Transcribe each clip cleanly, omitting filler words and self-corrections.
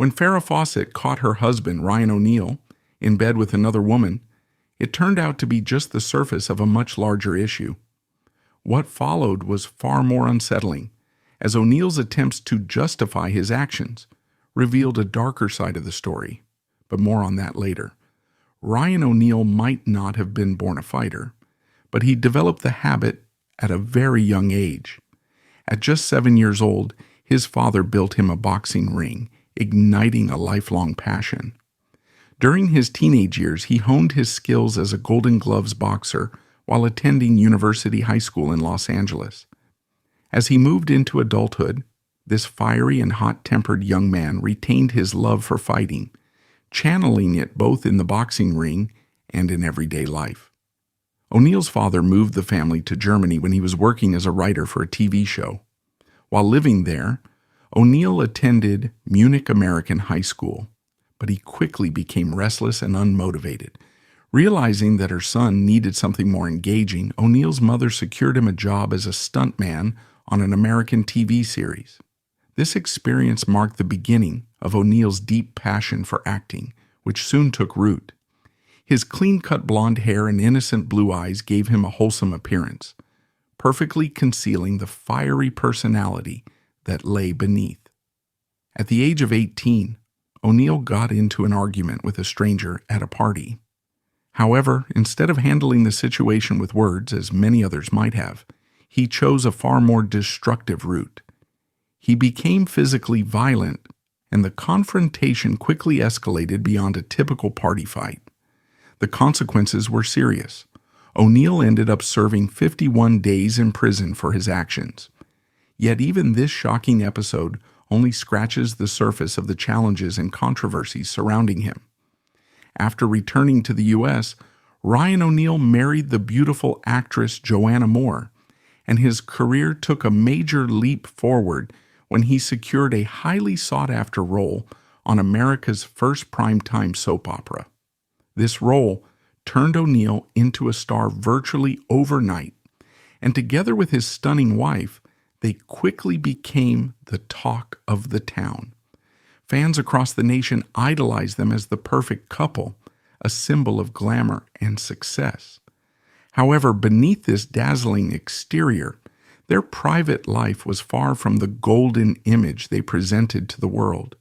When Farrah Fawcett caught her husband, RyanONeal, in bed with another woman, it turned out to be just the surface of a much larger issue. What followed was far more unsettling, as O'Neal's attempts to justify his actions revealed a darker side of the story, but more on that later. RyanONeal might not have been born a fighter, but he developed the habit at a very young age. At just 7 years old, his father built him a boxing ring, igniting a lifelong passion. During his teenage years, he honed his skills as a Golden Gloves boxer while attending University High School in Los Angeles. As he moved into adulthood, this fiery and hot-tempered young man retained his love for fighting, channeling it both in the boxing ring and in everyday life. O'Neal's father moved the family to Germany when he was working as a writer for a TV show. While living there, O'Neal attended Munich American High School, but he quickly became restless and unmotivated. Realizing that her son needed something more engaging, O'Neal's mother secured him a job as a stuntman on an American TV series. This experience marked the beginning of O'Neal's deep passion for acting, which soon took root. His clean-cut blonde hair and innocent blue eyes gave him a wholesome appearance, perfectly concealing the fiery personality that lay beneath. At the age of 18, O'Neal got into an argument with a stranger at a party. However, instead of handling the situation with words, as many others might have, he chose a far more destructive route. He became physically violent, and the confrontation quickly escalated beyond a typical party fight. The consequences were serious. O'Neal ended up serving 51 days in prison for his actions. Yet even this shocking episode only scratches the surface of the challenges and controversies surrounding him. After returning to the U.S., RyanONeal married the beautiful actress Joanna Moore, and his career took a major leap forward when he secured a highly sought-after role on America's first primetime soap opera. This role turned O'Neal into a star virtually overnight, and together with his stunning wife, they quickly became the talk of the town. Fans across the nation idolized them as the perfect couple, a symbol of glamour and success. However, beneath this dazzling exterior, their private life was far from the golden image they presented to the world.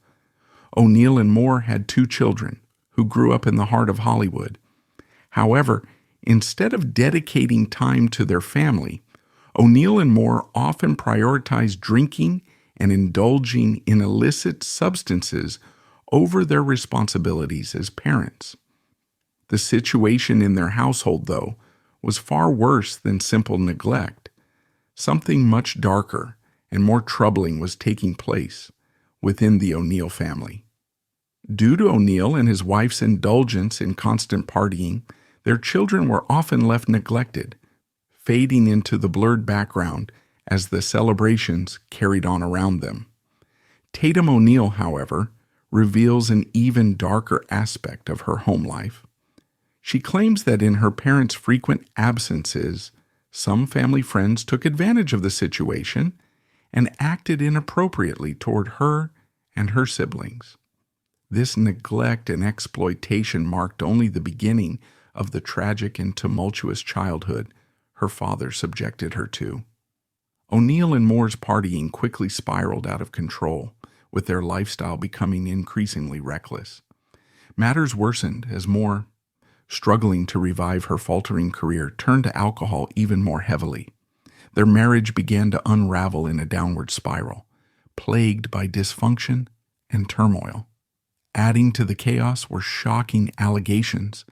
O'Neal and Moore had 2 children, who grew up in the heart of Hollywood. However, instead of dedicating time to their family, O'Neal and Moore often prioritized drinking and indulging in illicit substances over their responsibilities as parents. The situation in their household, though, was far worse than simple neglect. Something much darker and more troubling was taking place within the O'Neal family. Due to O'Neal and his wife's indulgence in constant partying, their children were often left neglected, fading into the blurred background as the celebrations carried on around them. Tatum O'Neal, however, reveals an even darker aspect of her home life. She claims that in her parents' frequent absences, some family friends took advantage of the situation and acted inappropriately toward her and her siblings. This neglect and exploitation marked only the beginning of the tragic and tumultuous childhood her father subjected her to. O'Neal and Moore's partying quickly spiraled out of control, with their lifestyle becoming increasingly reckless. Matters worsened as Moore, struggling to revive her faltering career, turned to alcohol even more heavily. Their marriage began to unravel in a downward spiral, plagued by dysfunction and turmoil. Adding to the chaos were shocking allegations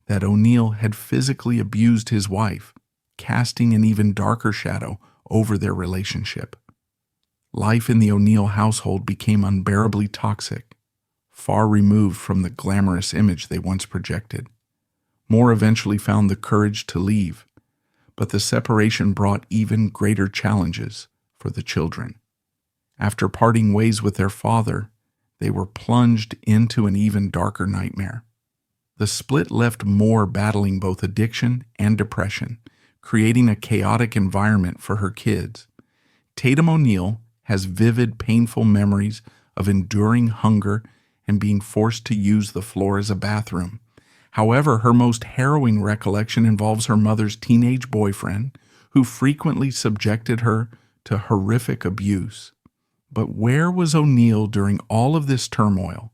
that O'Neal had physically abused his wife, casting an even darker shadow over their relationship. Life in the O'Neal household became unbearably toxic, far removed from the glamorous image they once projected. Moore eventually found the courage to leave, but the separation brought even greater challenges for the children. After parting ways with their father, they were plunged into an even darker nightmare. The split left Moore battling both addiction and depression, creating a chaotic environment for her kids. Tatum O'Neal has vivid, painful memories of enduring hunger and being forced to use the floor as a bathroom. However, her most harrowing recollection involves her mother's teenage boyfriend, who frequently subjected her to horrific abuse. But where was O'Neal during all of this turmoil?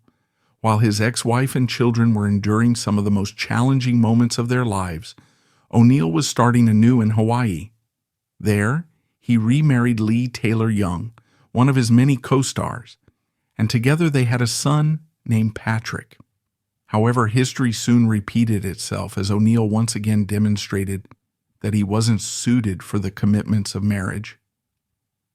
While his ex-wife and children were enduring some of the most challenging moments of their lives, O'Neal was starting anew in Hawaii. There, he remarried Lee Taylor Young, one of his many co-stars, and together they had a son named Patrick. However, history soon repeated itself as O'Neal once again demonstrated that he wasn't suited for the commitments of marriage.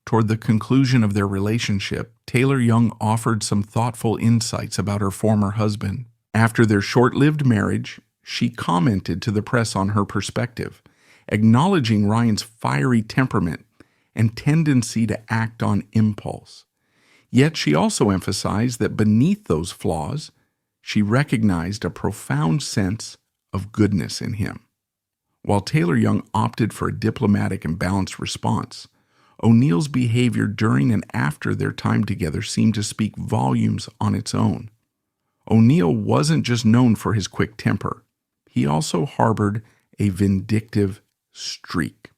Toward the conclusion of their relationship, Taylor Young offered some thoughtful insights about her former husband. After their short-lived marriage, she commented to the press on her perspective, acknowledging Ryan's fiery temperament and tendency to act on impulse. Yet she also emphasized that beneath those flaws, she recognized a profound sense of goodness in him. While Taylor Young opted for a diplomatic and balanced response, O'Neal's behavior during and after their time together seemed to speak volumes on its own. O'Neal wasn't just known for his quick temper. He also harbored a vindictive streak.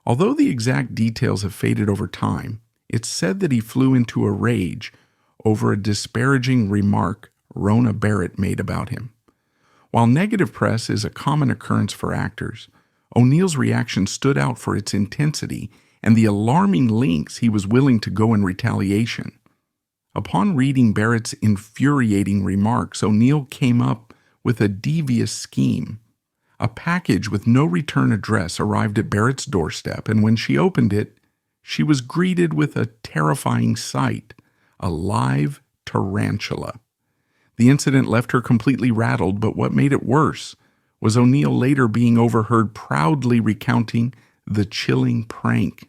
Although the exact details have faded over time, it's said that he flew into a rage over a disparaging remark Rona Barrett made about him. While negative press is a common occurrence for actors, O'Neal's reaction stood out for its intensity and the alarming lengths he was willing to go in retaliation. Upon reading Barrett's infuriating remarks, O'Neal came up with a devious scheme. A package with no return address arrived at Barrett's doorstep, and when she opened it, she was greeted with a terrifying sight, a live tarantula. The incident left her completely rattled, but what made it worse was O'Neal later being overheard proudly recounting the chilling prank.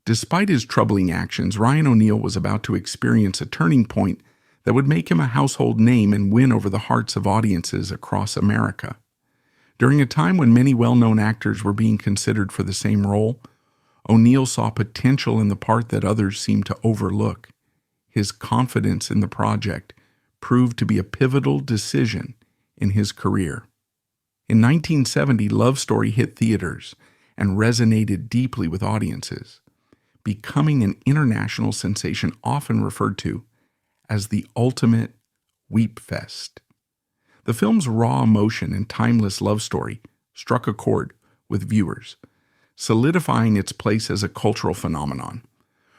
Despite his troubling actions, RyanONeal was about to experience a turning point that would make him a household name and win over the hearts of audiences across America. During a time when many well-known actors were being considered for the same role, O'Neal saw potential in the part that others seemed to overlook. His confidence in the project proved to be a pivotal decision in his career. In 1970, Love Story hit theaters and resonated deeply with audiences, becoming an international sensation often referred to as the ultimate weep fest. The film's raw emotion and timeless love story struck a chord with viewers, solidifying its place as a cultural phenomenon.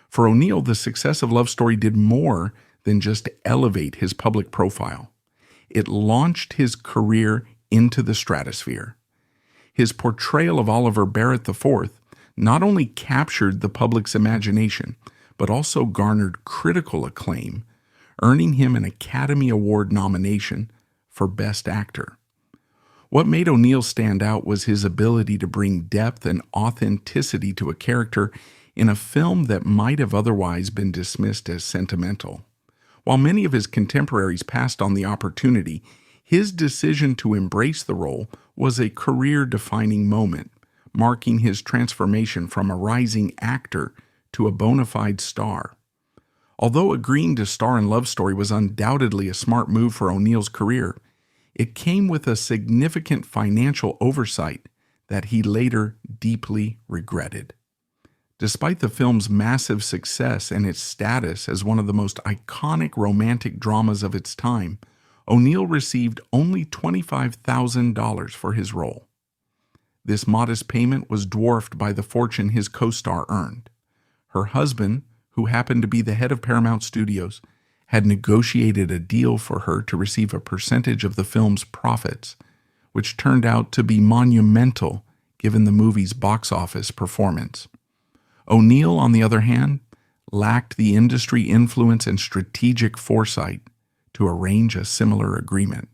For O'Neal, the success of Love Story did more than just elevate his public profile. It launched his career into the stratosphere. His portrayal of Oliver Barrett IV not only captured the public's imagination, but also garnered critical acclaim, earning him an Academy Award nomination for Best Actor. What made O'Neal stand out was his ability to bring depth and authenticity to a character in a film that might have otherwise been dismissed as sentimental. While many of his contemporaries passed on the opportunity, his decision to embrace the role was a career-defining moment, marking his transformation from a rising actor to a bona fide star. Although agreeing to star in Love Story was undoubtedly a smart move for O'Neal's career, it came with a significant financial oversight that he later deeply regretted. Despite the film's massive success and its status as one of the most iconic romantic dramas of its time, O'Neal received only $25,000 for his role. This modest payment was dwarfed by the fortune his co-star earned. Her husband, who happened to be the head of Paramount Studios, had negotiated a deal for her to receive a percentage of the film's profits, which turned out to be monumental given the movie's box office performance. O'Neal, on the other hand, lacked the industry influence and strategic foresight to arrange a similar agreement.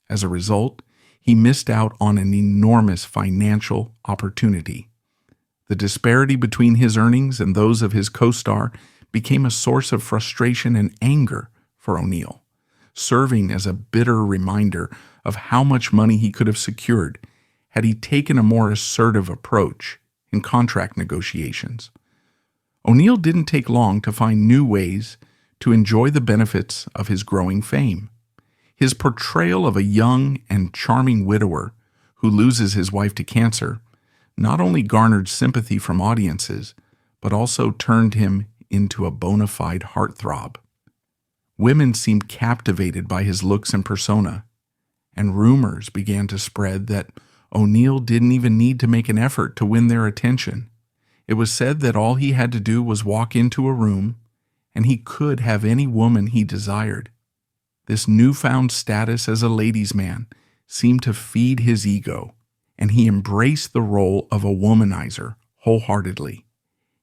As a result, he missed out on an enormous financial opportunity. The disparity between his earnings and those of his co-star became a source of frustration and anger for O'Neal, serving as a bitter reminder of how much money he could have secured had he taken a more assertive approach in contract negotiations. O'Neal didn't take long to find new ways to enjoy the benefits of his growing fame. His portrayal of a young and charming widower who loses his wife to cancer not only garnered sympathy from audiences, but also turned him into a bona fide heartthrob. Women seemed captivated by his looks and persona, and rumors began to spread that O'Neal didn't even need to make an effort to win their attention. It was said that all he had to do was walk into a room, and he could have any woman he desired. This newfound status as a ladies' man seemed to feed his ego, and he embraced the role of a womanizer wholeheartedly,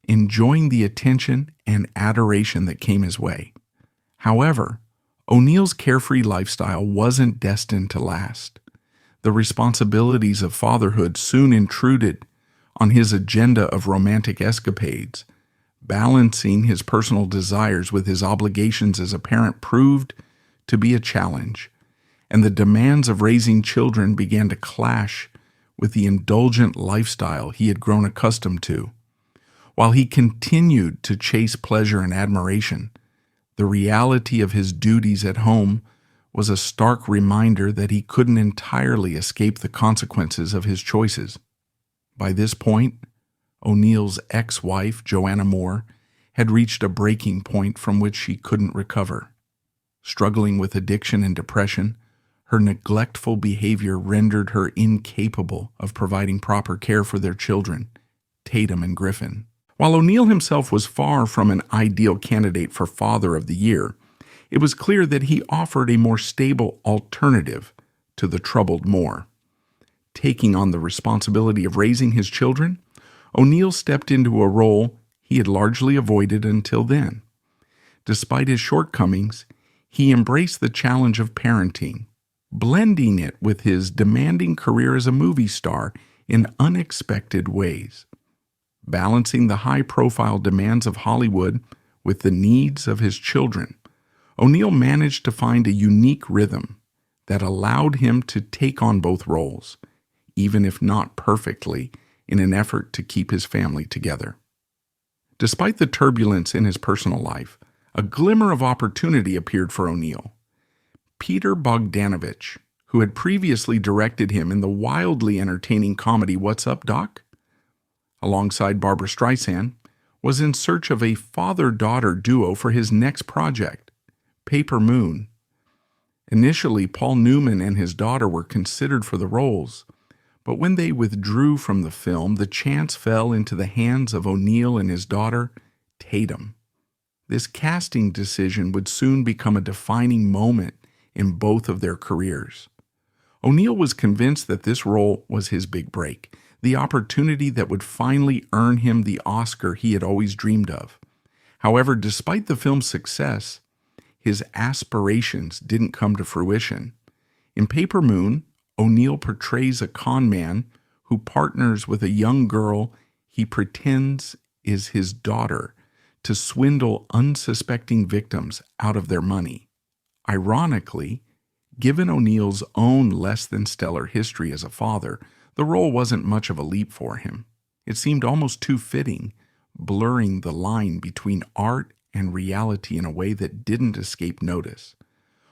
enjoying the attention and adoration that came his way. However, O'Neal's carefree lifestyle wasn't destined to last. The responsibilities of fatherhood soon intruded on his agenda of romantic escapades. Balancing his personal desires with his obligations as a parent proved to be a challenge, and the demands of raising children began to clash with the indulgent lifestyle he had grown accustomed to. While he continued to chase pleasure and admiration, the reality of his duties at home was a stark reminder that he couldn't entirely escape the consequences of his choices. By this point, O'Neal's ex-wife, Joanna Moore, had reached a breaking point from which she couldn't recover. Struggling with addiction and depression, her neglectful behavior rendered her incapable of providing proper care for their children, Tatum and Griffin. While O'Neal himself was far from an ideal candidate for Father of the Year, it was clear that he offered a more stable alternative to the troubled Moore. Taking on the responsibility of raising his children, O'Neal stepped into a role he had largely avoided until then. Despite his shortcomings, he embraced the challenge of parenting, blending it with his demanding career as a movie star in unexpected ways. Balancing the high-profile demands of Hollywood with the needs of his children, O'Neal managed to find a unique rhythm that allowed him to take on both roles, even if not perfectly, in an effort to keep his family together. Despite the turbulence in his personal life, a glimmer of opportunity appeared for O'Neal. Peter Bogdanovich, who had previously directed him in the wildly entertaining comedy What's Up, Doc?, alongside Barbra Streisand, was in search of a father-daughter duo for his next project, Paper Moon. Initially, Paul Newman and his daughter were considered for the roles, but when they withdrew from the film, the chance fell into the hands of O'Neal and his daughter, Tatum. This casting decision would soon become a defining moment in both of their careers. O'Neal was convinced that this role was his big break, the opportunity that would finally earn him the Oscar he had always dreamed of. However, despite the film's success, his aspirations didn't come to fruition. In Paper Moon, O'Neal portrays a con man who partners with a young girl he pretends is his daughter to swindle unsuspecting victims out of their money. Ironically, given O'Neal's own less-than-stellar history as a father, the role wasn't much of a leap for him. It seemed almost too fitting, blurring the line between art and reality in a way that didn't escape notice.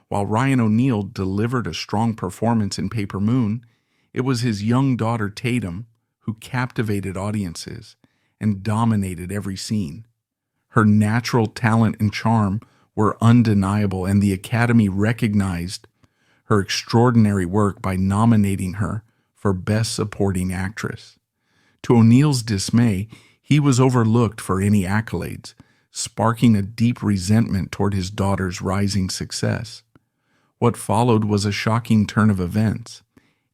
While RyanONeal delivered a strong performance in Paper Moon, it was his young daughter Tatum who captivated audiences and dominated every scene. Her natural talent and charm were undeniable, and the Academy recognized her extraordinary work by nominating her for Best Supporting Actress. To O'Neal's dismay, he was overlooked for any accolades, sparking a deep resentment toward his daughter's rising success. What followed was a shocking turn of events.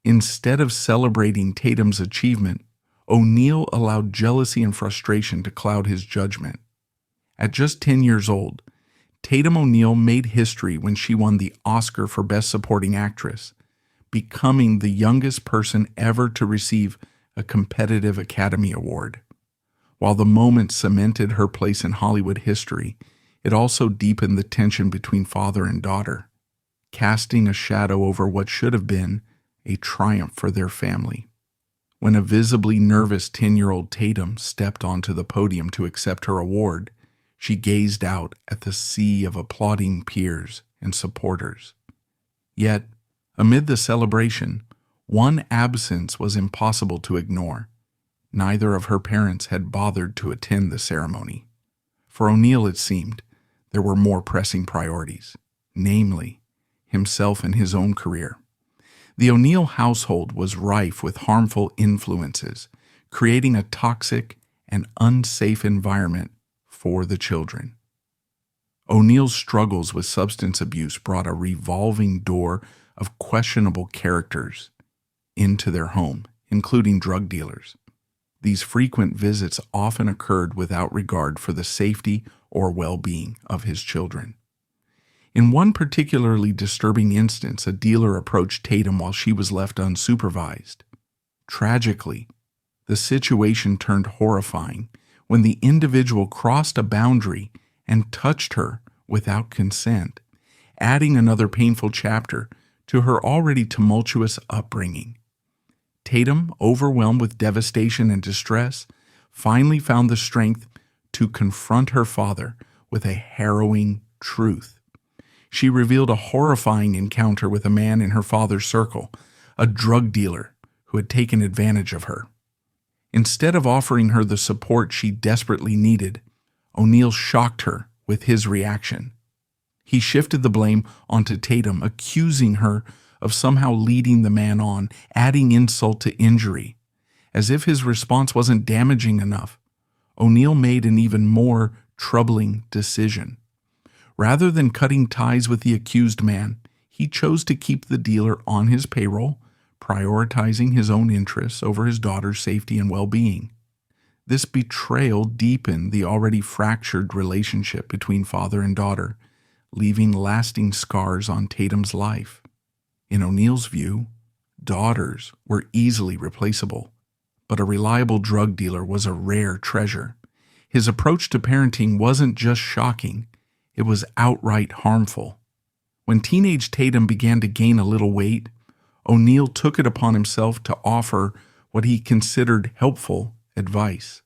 Instead of celebrating Tatum's achievement, O'Neal allowed jealousy and frustration to cloud his judgment. At just 10 years old, Tatum O'Neal made history when she won the Oscar for Best Supporting Actress, becoming the youngest person ever to receive a competitive Academy Award. While the moment cemented her place in Hollywood history, it also deepened the tension between father and daughter, casting a shadow over what should have been a triumph for their family. When a visibly nervous 10-year-old Tatum stepped onto the podium to accept her award, She gazed out at the sea of applauding peers and supporters. Yet, amid the celebration, one absence was impossible to ignore. Neither of her parents had bothered to attend the ceremony. For O'Neal, it seemed, there were more pressing priorities, namely, himself and his own career. The O'Neal household was rife with harmful influences, creating a toxic and unsafe environment for the children. O'Neal's struggles with substance abuse brought a revolving door of questionable characters into their home, including drug dealers. These frequent visits often occurred without regard for the safety or well-being of his children. In one particularly disturbing instance, a dealer approached Tatum while she was left unsupervised. Tragically, the situation turned horrifying when the individual crossed a boundary and touched her without consent, adding another painful chapter to her already tumultuous upbringing. Tatum, overwhelmed with devastation and distress, finally found the strength to confront her father with a harrowing truth. She revealed a horrifying encounter with a man in her father's circle, a drug dealer who had taken advantage of her. Instead of offering her the support she desperately needed, O'Neal shocked her with his reaction. He shifted the blame onto Tatum, accusing her of somehow leading the man on, adding insult to injury. As if his response wasn't damaging enough, O'Neal made an even more troubling decision. Rather than cutting ties with the accused man, he chose to keep the dealer on his payroll, prioritizing his own interests over his daughter's safety and well-being. This betrayal deepened the already fractured relationship between father and daughter, leaving lasting scars on Tatum's life. In O'Neal's view, daughters were easily replaceable, but a reliable drug dealer was a rare treasure. His approach to parenting wasn't just shocking, it was outright harmful. When teenage Tatum began to gain a little weight, O'Neal took it upon himself to offer what he considered helpful advice.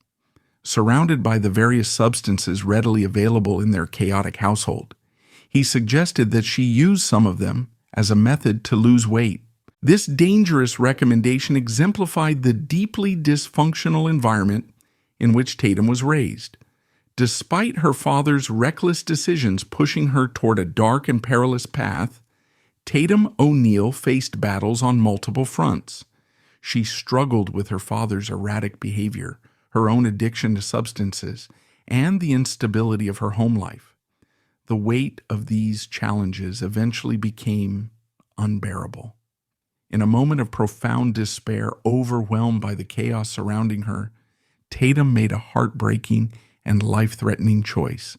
Surrounded by the various substances readily available in their chaotic household, he suggested that she use some of them as a method to lose weight. This dangerous recommendation exemplified the deeply dysfunctional environment in which Tatum was raised. Despite her father's reckless decisions pushing her toward a dark and perilous path, Tatum O'Neal faced battles on multiple fronts. She struggled with her father's erratic behavior, her own addiction to substances, and the instability of her home life. The weight of these challenges eventually became unbearable. In a moment of profound despair, overwhelmed by the chaos surrounding her, Tatum made a heartbreaking and life-threatening choice.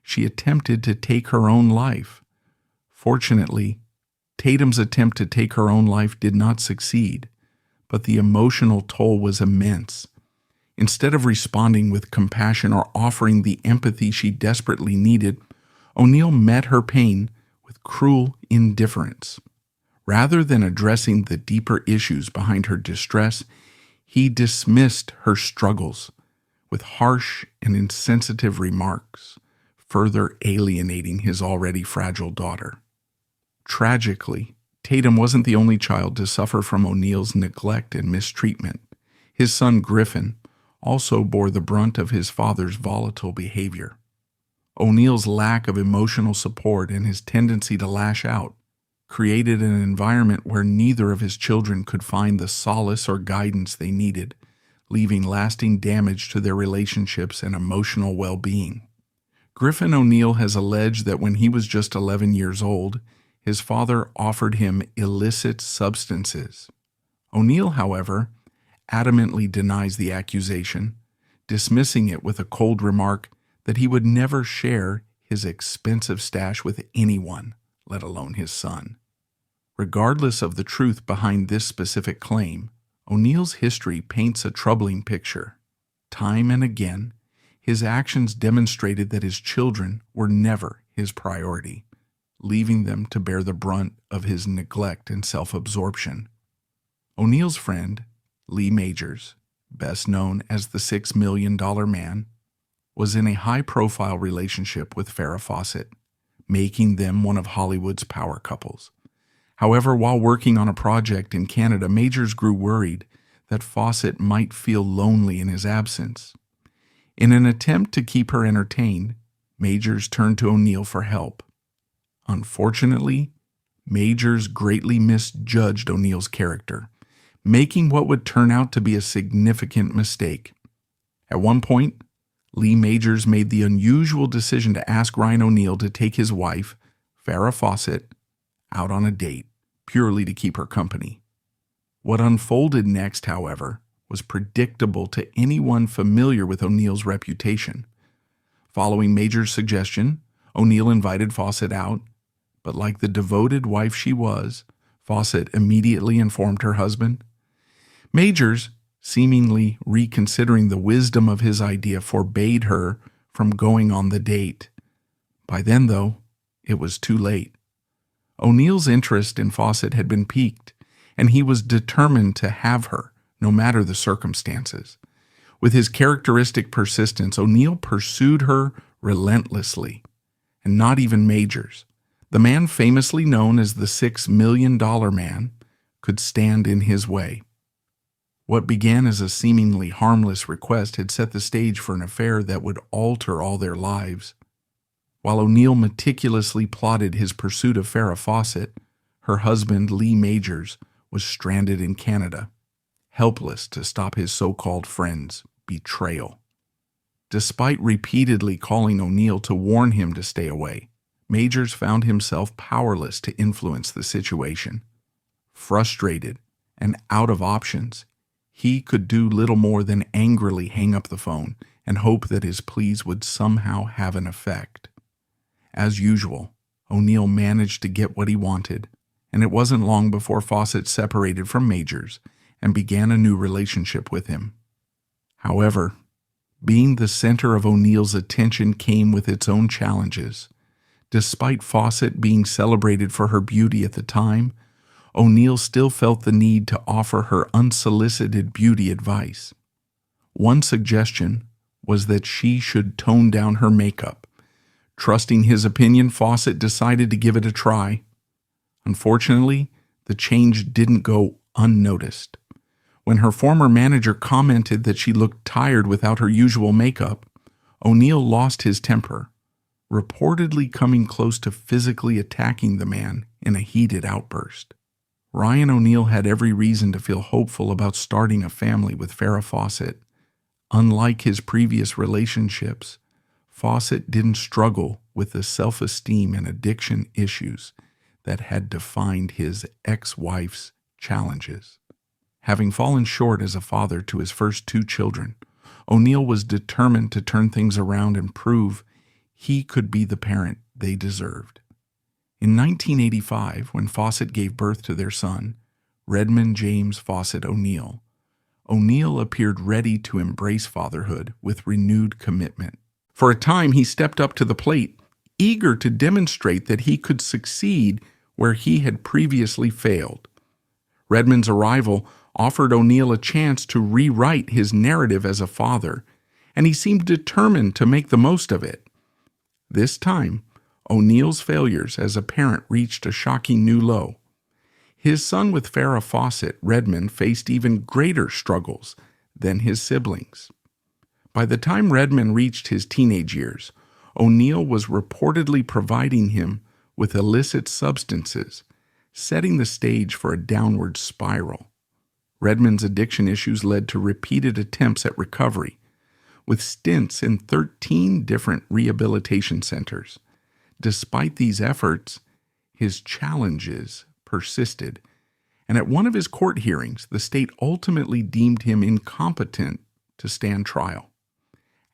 She attempted to take her own life. Fortunately, Tatum's attempt to take her own life did not succeed, but the emotional toll was immense. Instead of responding with compassion or offering the empathy she desperately needed, O'Neal met her pain with cruel indifference. Rather than addressing the deeper issues behind her distress, he dismissed her struggles with harsh and insensitive remarks, further alienating his already fragile daughter. Tragically, Tatum wasn't the only child to suffer from O'Neal's neglect and mistreatment. His son Griffin also bore the brunt of his father's volatile behavior. O'Neal's lack of emotional support and his tendency to lash out created an environment where neither of his children could find the solace or guidance they needed, leaving lasting damage to their relationships and emotional well-being. Griffin O'Neal has alleged that when he was just 11 years old, his father offered him illicit substances. O'Neal, however, adamantly denies the accusation, dismissing it with a cold remark that he would never share his expensive stash with anyone, let alone his son. Regardless of the truth behind this specific claim, O'Neal's history paints a troubling picture. Time and again, his actions demonstrated that his children were never his priority, leaving them to bear the brunt of his neglect and self-absorption. O'Neal's friend, Lee Majors, best known as the $6 Million Man, was in a high-profile relationship with Farrah Fawcett, making them one of Hollywood's power couples. However, while working on a project in Canada, Majors grew worried that Fawcett might feel lonely in his absence. In an attempt to keep her entertained, Majors turned to O'Neal for help. Unfortunately, Majors greatly misjudged O'Neal's character, making what would turn out to be a significant mistake. At one point, Lee Majors made the unusual decision to ask RyanONeal to take his wife, Farrah Fawcett, out on a date, purely to keep her company. What unfolded next, however, was predictable to anyone familiar with O'Neal's reputation. Following Majors' suggestion, O'Neal invited Fawcett out, but like the devoted wife she was, Fawcett immediately informed her husband. Majors, seemingly reconsidering the wisdom of his idea, forbade her from going on the date. By then, though, it was too late. O'Neal's interest in Fawcett had been piqued, and he was determined to have her, no matter the circumstances. With his characteristic persistence, O'Neal pursued her relentlessly, and not even Majors, the man famously known as the $6 million man, could stand in his way. What began as a seemingly harmless request had set the stage for an affair that would alter all their lives. While O'Neal meticulously plotted his pursuit of Farrah Fawcett, her husband, Lee Majors, was stranded in Canada, helpless to stop his so-called friend's betrayal. Despite repeatedly calling O'Neal to warn him to stay away, Majors found himself powerless to influence the situation. Frustrated and out of options, he could do little more than angrily hang up the phone and hope that his pleas would somehow have an effect. As usual, O'Neal managed to get what he wanted, and it wasn't long before Fawcett separated from Majors and began a new relationship with him. However, being the center of O'Neal's attention came with its own challenges. Despite Fawcett being celebrated for her beauty at the time, O'Neal still felt the need to offer her unsolicited beauty advice. One suggestion was that she should tone down her makeup. Trusting his opinion, Fawcett decided to give it a try. Unfortunately, the change didn't go unnoticed. When her former manager commented that she looked tired without her usual makeup, O'Neal lost his temper, reportedly coming close to physically attacking the man in a heated outburst. RyanONeal had every reason to feel hopeful about starting a family with Farrah Fawcett. Unlike his previous relationships, Fawcett didn't struggle with the self-esteem and addiction issues that had defined his ex-wife's challenges. Having fallen short as a father to his first 2 children, O'Neal was determined to turn things around and prove he could be the parent they deserved. In 1985, when Fawcett gave birth to their son, Redmond James Fawcett O'Neal, O'Neal appeared ready to embrace fatherhood with renewed commitment. For a time, he stepped up to the plate, eager to demonstrate that he could succeed where he had previously failed. Redmond's arrival offered O'Neal a chance to rewrite his narrative as a father, and he seemed determined to make the most of it. This time, O'Neal's failures as a parent reached a shocking new low. His son with Farrah Fawcett, Redmond, faced even greater struggles than his siblings. By the time Redmond reached his teenage years, O'Neal was reportedly providing him with illicit substances, setting the stage for a downward spiral. Redmond's addiction issues led to repeated attempts at recovery, with stints in 13 different rehabilitation centers. Despite these efforts, his challenges persisted, and at one of his court hearings, the state ultimately deemed him incompetent to stand trial.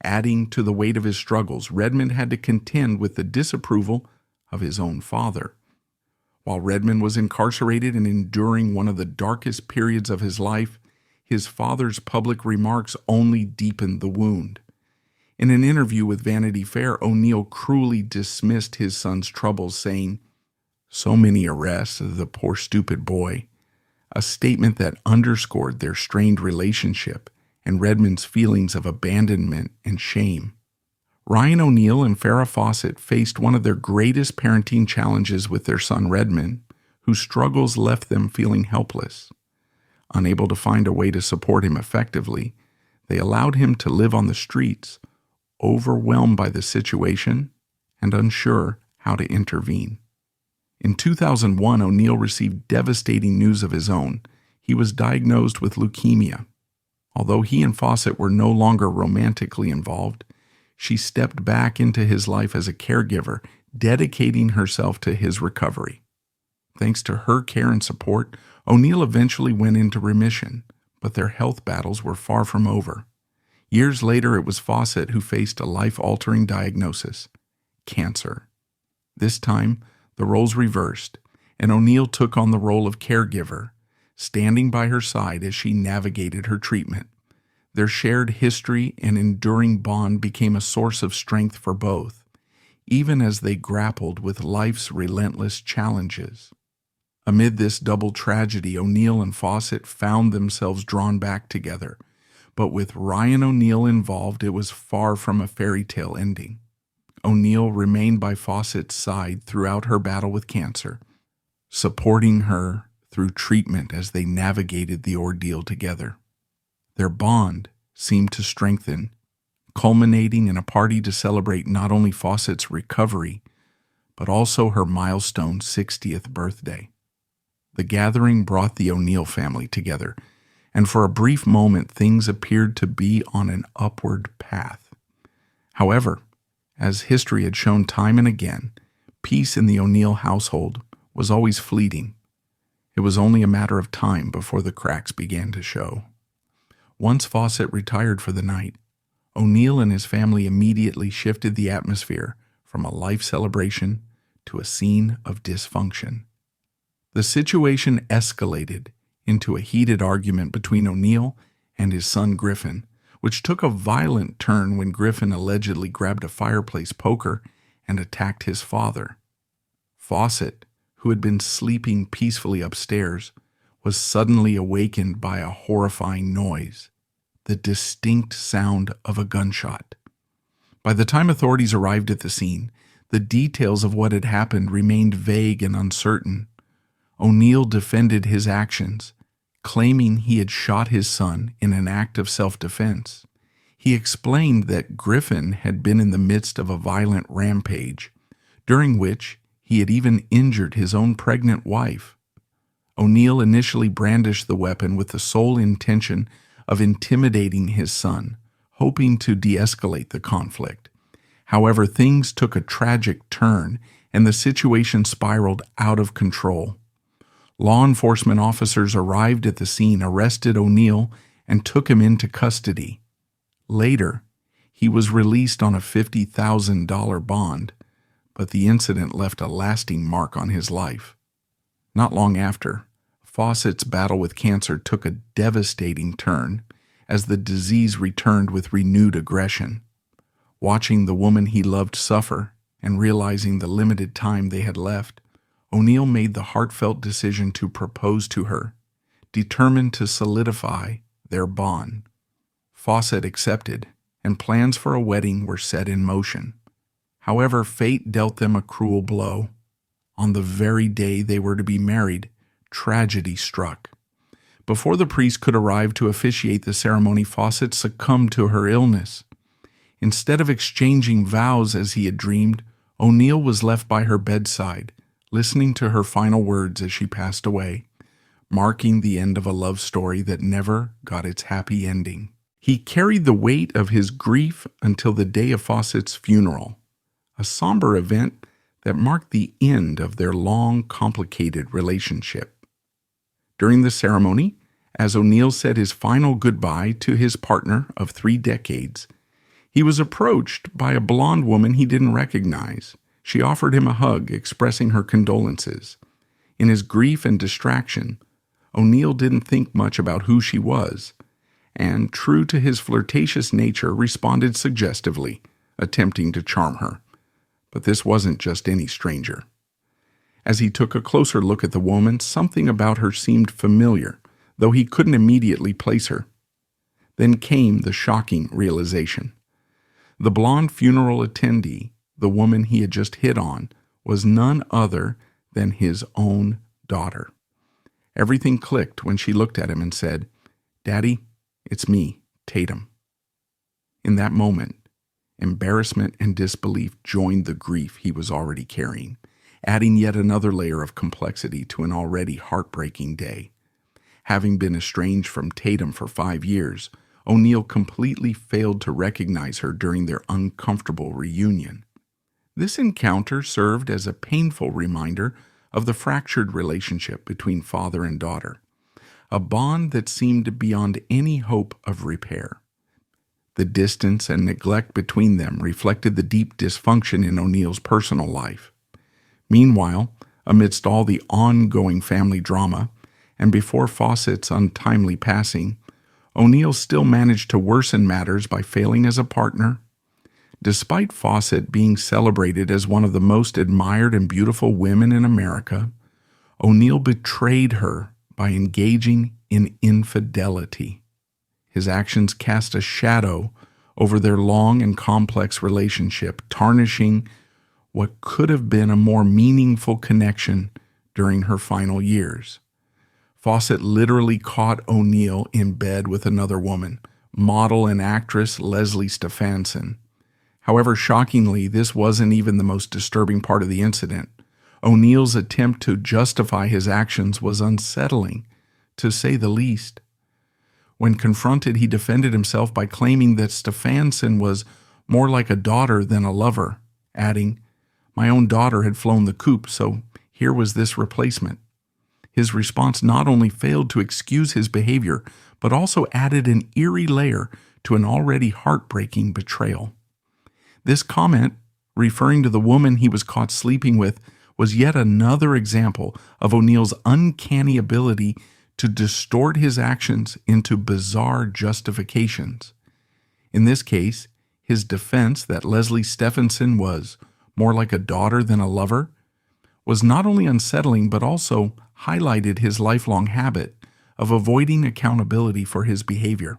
Adding to the weight of his struggles, Redmond had to contend with the disapproval of his own father. While Redmond was incarcerated and enduring one of the darkest periods of his life, his father's public remarks only deepened the wound. In an interview with Vanity Fair, O'Neal cruelly dismissed his son's troubles, saying, "So many arrests, the poor stupid boy," a statement that underscored their strained relationship and Redmond's feelings of abandonment and shame. RyanONeal and Farrah Fawcett faced one of their greatest parenting challenges with their son Redmond, whose struggles left them feeling helpless. Unable to find a way to support him effectively, they allowed him to live on the streets, overwhelmed by the situation and unsure how to intervene. In 2001, O'Neal received devastating news of his own. He was diagnosed with leukemia. Although he and Fawcett were no longer romantically involved, she stepped back into his life as a caregiver, dedicating herself to his recovery. Thanks to her care and support, O'Neal eventually went into remission, but their health battles were far from over. Years later, it was Fawcett who faced a life-altering diagnosis: cancer. This time, the roles reversed, and O'Neal took on the role of caregiver, standing by her side as she navigated her treatment. Their shared history and enduring bond became a source of strength for both, even as they grappled with life's relentless challenges. Amid this double tragedy, O'Neal and Fawcett found themselves drawn back together, but with RyanONeal involved, it was far from a fairy tale ending. O'Neal remained by Fawcett's side throughout her battle with cancer, supporting her through treatment as they navigated the ordeal together. Their bond seemed to strengthen, culminating in a party to celebrate not only Fawcett's recovery, but also her milestone 60th birthday. The gathering brought the O'Neal family together, and for a brief moment things appeared to be on an upward path. However, as history had shown time and again, peace in the O'Neal household was always fleeting. It was only a matter of time before the cracks began to show. Once Fawcett retired for the night, O'Neal and his family immediately shifted the atmosphere from a life celebration to a scene of dysfunction. The situation escalated into a heated argument between O'Neal and his son Griffin, which took a violent turn when Griffin allegedly grabbed a fireplace poker and attacked his father. Fawcett, who had been sleeping peacefully upstairs, was suddenly awakened by a horrifying noise, the distinct sound of a gunshot. By the time authorities arrived at the scene, the details of what had happened remained vague and uncertain. O'Neal defended his actions, claiming he had shot his son in an act of self-defense. He explained that Griffin had been in the midst of a violent rampage, during which he had even injured his own pregnant wife. O'Neal initially brandished the weapon with the sole intention of intimidating his son, hoping to de-escalate the conflict. However, things took a tragic turn, and the situation spiraled out of control. Law enforcement officers arrived at the scene, arrested O'Neal, and took him into custody. Later, he was released on a $50,000 bond, but the incident left a lasting mark on his life. Not long after, Fawcett's battle with cancer took a devastating turn as the disease returned with renewed aggression. Watching the woman he loved suffer and realizing the limited time they had left, O'Neal made the heartfelt decision to propose to her, determined to solidify their bond. Fawcett accepted, and plans for a wedding were set in motion. However, fate dealt them a cruel blow. On the very day they were to be married, tragedy struck. Before the priest could arrive to officiate the ceremony, Fawcett succumbed to her illness. Instead of exchanging vows as he had dreamed, O'Neal was left by her bedside, listening to her final words as she passed away, marking the end of a love story that never got its happy ending. He carried the weight of his grief until the day of Fawcett's funeral, a somber event that marked the end of their long, complicated relationship. During the ceremony, as O'Neal said his final goodbye to his partner of 3 decades, he was approached by a blonde woman he didn't recognize. She offered him a hug, expressing her condolences. In his grief and distraction, O'Neal didn't think much about who she was, and, true to his flirtatious nature, responded suggestively, attempting to charm her. But this wasn't just any stranger. As he took a closer look at the woman, something about her seemed familiar, though he couldn't immediately place her. Then came the shocking realization. The blonde funeral attendee, the woman he had just hit on, was none other than his own daughter. Everything clicked when she looked at him and said, "Daddy, it's me, Tatum." In that moment, embarrassment and disbelief joined the grief he was already carrying, adding yet another layer of complexity to an already heartbreaking day. Having been estranged from Tatum for 5 years, O'Neal completely failed to recognize her during their uncomfortable reunion. This encounter served as a painful reminder of the fractured relationship between father and daughter, a bond that seemed beyond any hope of repair. The distance and neglect between them reflected the deep dysfunction in O'Neal's personal life. Meanwhile, amidst all the ongoing family drama, and before Fawcett's untimely passing, O'Neal still managed to worsen matters by failing as a partner. Despite Fawcett being celebrated as one of the most admired and beautiful women in America, O'Neal betrayed her by engaging in infidelity. His actions cast a shadow over their long and complex relationship, tarnishing what could have been a more meaningful connection during her final years. Fawcett literally caught O'Neal in bed with another woman, model and actress Leslie Stefanson. However, shockingly, this wasn't even the most disturbing part of the incident. O'Neal's attempt to justify his actions was unsettling, to say the least. When confronted, he defended himself by claiming that Stefanson was more like a daughter than a lover, adding, "My own daughter had flown the coop, so here was this replacement." His response not only failed to excuse his behavior, but also added an eerie layer to an already heartbreaking betrayal. This comment, referring to the woman he was caught sleeping with, was yet another example of O'Neal's uncanny ability to distort his actions into bizarre justifications. In this case, his defense that Leslie Stefanson was more like a daughter than a lover was not only unsettling but also highlighted his lifelong habit of avoiding accountability for his behavior.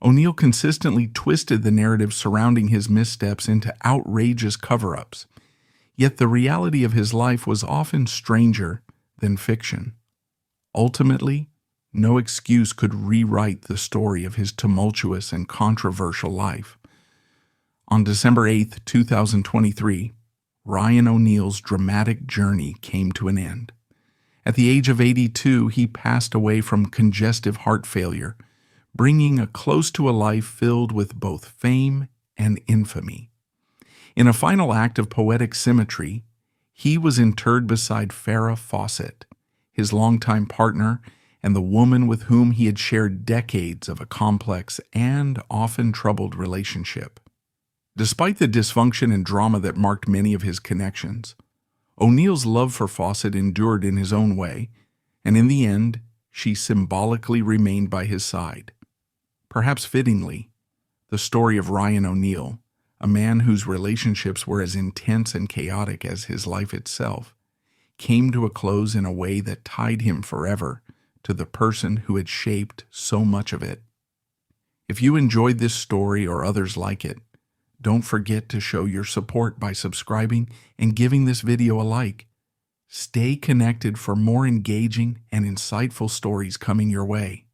O'Neal consistently twisted the narrative surrounding his missteps into outrageous cover-ups, yet the reality of his life was often stranger than fiction. Ultimately, no excuse could rewrite the story of his tumultuous and controversial life. On December 8, 2023, RyanONeal's dramatic journey came to an end. At the age of 82, he passed away from congestive heart failure, bringing a close to a life filled with both fame and infamy. In a final act of poetic symmetry, he was interred beside Farrah Fawcett, his longtime partner and the woman with whom he had shared decades of a complex and often troubled relationship. Despite the dysfunction and drama that marked many of his connections, O'Neal's love for Fawcett endured in his own way, and in the end, she symbolically remained by his side. Perhaps fittingly, the story of RyanONeal, a man whose relationships were as intense and chaotic as his life itself, came to a close in a way that tied him forever to the person who had shaped so much of it. If you enjoyed this story or others like it, don't forget to show your support by subscribing and giving this video a like. Stay connected for more engaging and insightful stories coming your way.